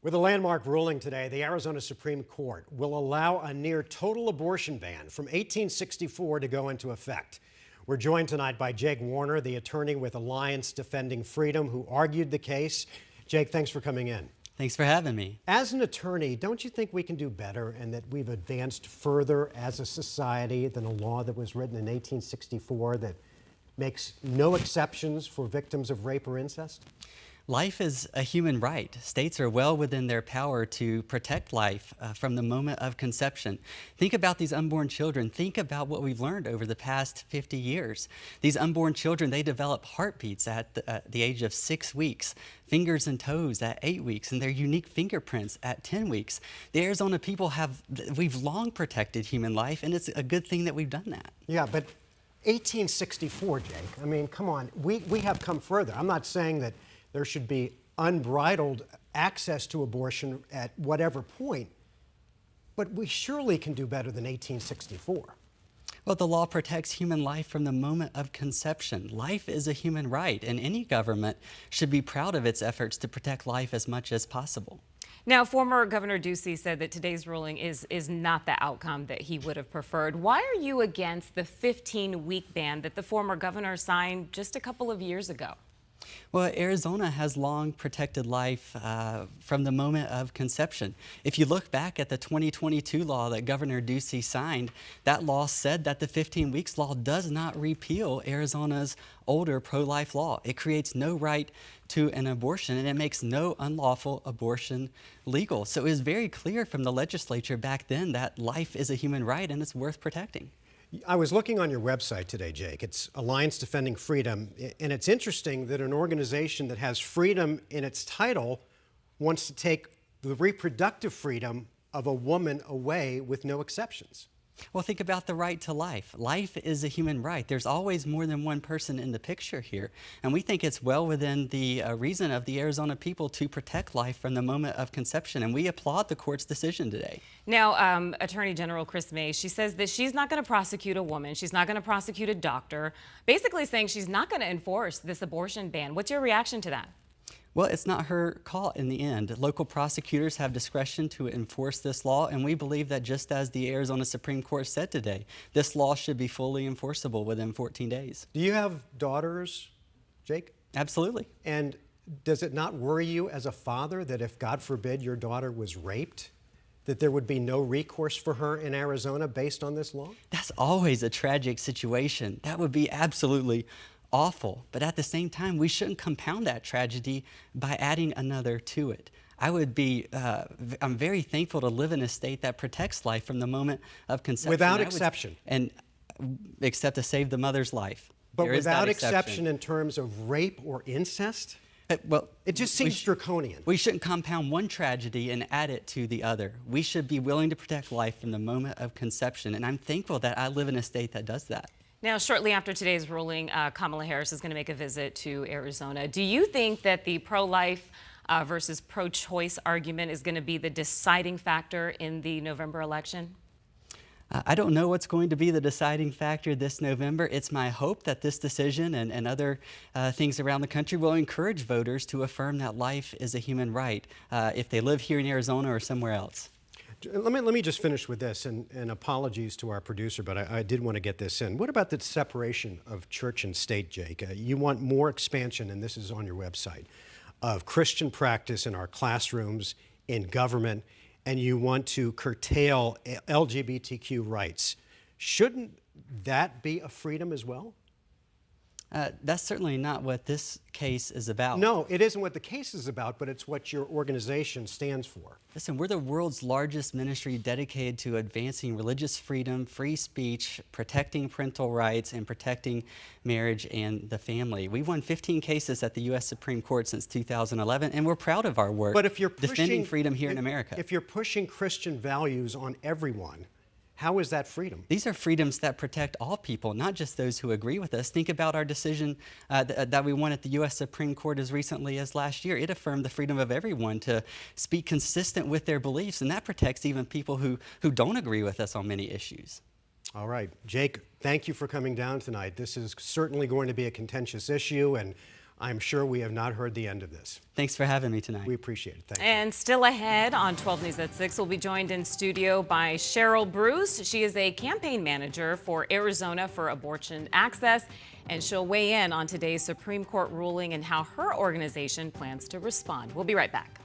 With a landmark ruling today, the Arizona Supreme Court will allow a near total abortion ban from 1864 to go into effect. We're joined tonight by Jake Warner, the attorney with Alliance Defending Freedom, who argued the case. Jake, thanks for coming in. Thanks for having me. As an attorney, don't you think we can do better and that we've advanced further as a society than a law that was written in 1864 that makes no exceptions for victims of rape or incest? Life is a human right. States are well within their power to protect life from the moment of conception. Think about these unborn children. Think about what we've learned over the past 50 years. These unborn children, they develop heartbeats at the age of 6 weeks, fingers and toes at 8 weeks, and their unique fingerprints at 10 weeks. The Arizona people we've long protected human life, and it's a good thing that we've done that. Yeah, but 1864, Jake, I mean, come on, we have come further. I'm not saying that there should be unbridled access to abortion at whatever point, but we surely can do better than 1864. Well, the law protects human life from the moment of conception. Life is a human right, and any government should be proud of its efforts to protect life as much as possible. Now, former Governor Ducey said that today's ruling is not the outcome that he would have preferred. Why are you against the 15-week ban that the former governor signed just a couple of years ago? Well, Arizona has long protected life from the moment of conception. If you look back at the 2022 law that Governor Ducey signed, that law said that the 15 weeks law does not repeal Arizona's older pro-life law. It creates no right to an abortion, and it makes no unlawful abortion legal. So it was very clear from the legislature back then that life is a human right and it's worth protecting. I was looking on your website today, Jake. It's Alliance Defending Freedom, and it's interesting that an organization that has freedom in its title wants to take the reproductive freedom of a woman away with no exceptions. Well, think about the right to life. Life is a human right. There's always more than one person in the picture here. And we think it's well within the reason of the Arizona people to protect life from the moment of conception. And we applaud the court's decision today. Now, Attorney General Kris Mayes, she says that she's not going to prosecute a woman. She's not going to prosecute a doctor, basically saying she's not going to enforce this abortion ban. What's your reaction to that? Well, it's not her call in the end. Local prosecutors have discretion to enforce this law, and we believe that just as the Arizona Supreme Court said today, this law should be fully enforceable within 14 days. Do you have daughters, Jake? Absolutely. And does it not worry you as a father that if, God forbid, your daughter was raped, that there would be no recourse for her in Arizona based on this law? That's always a tragic situation. That would be absolutely awful, but at the same time, we shouldn't compound that tragedy by adding another to it. I'm very thankful to live in a state that protects life from the moment of conception. Without exception. Except to save the mother's life. But without exception in terms of rape or incest? Well, it just seems draconian. We shouldn't compound one tragedy and add it to the other. We should be willing to protect life from the moment of conception, and I'm thankful that I live in a state that does that. Now, shortly after today's ruling, Kamala Harris is going to make a visit to Arizona. Do you think that the pro-life versus pro-choice argument is going to be the deciding factor in the November election? I don't know what's going to be the deciding factor this November. It's my hope that this decision and other things around the country will encourage voters to affirm that life is a human right if they live here in Arizona or somewhere else. Let me just finish with this, and apologies to our producer, but I did want to get this in. What about the separation of church and state, Jake? You want more expansion, and this is on your website, of Christian practice in our classrooms, in government, and you want to curtail LGBTQ rights. Shouldn't that be a freedom as well? That's certainly not what this case is about. No, it isn't what the case is about, but it's what your organization stands for. Listen, we're the world's largest ministry dedicated to advancing religious freedom, free speech, protecting parental rights, and protecting marriage and the family. We've won 15 cases at the U.S. Supreme Court since 2011, and we're proud of our work defending freedom here in America. If you're pushing Christian values on everyone, how is that freedom? These are freedoms that protect all people, not just those who agree with us. Think about our decision that we won at the U.S. Supreme Court as recently as last year. It affirmed the freedom of everyone to speak consistent with their beliefs, and that protects even people who don't agree with us on many issues. All right. Jake, thank you for coming down tonight. This is certainly going to be a contentious issue, and I'm sure we have not heard the end of this. Thanks for having me tonight. We appreciate it. Thank you. And still ahead on 12 News at 6, we'll be joined in studio by Cheryl Bruce. She is a campaign manager for Arizona for Abortion Access, and she'll weigh in on today's Supreme Court ruling and how her organization plans to respond. We'll be right back.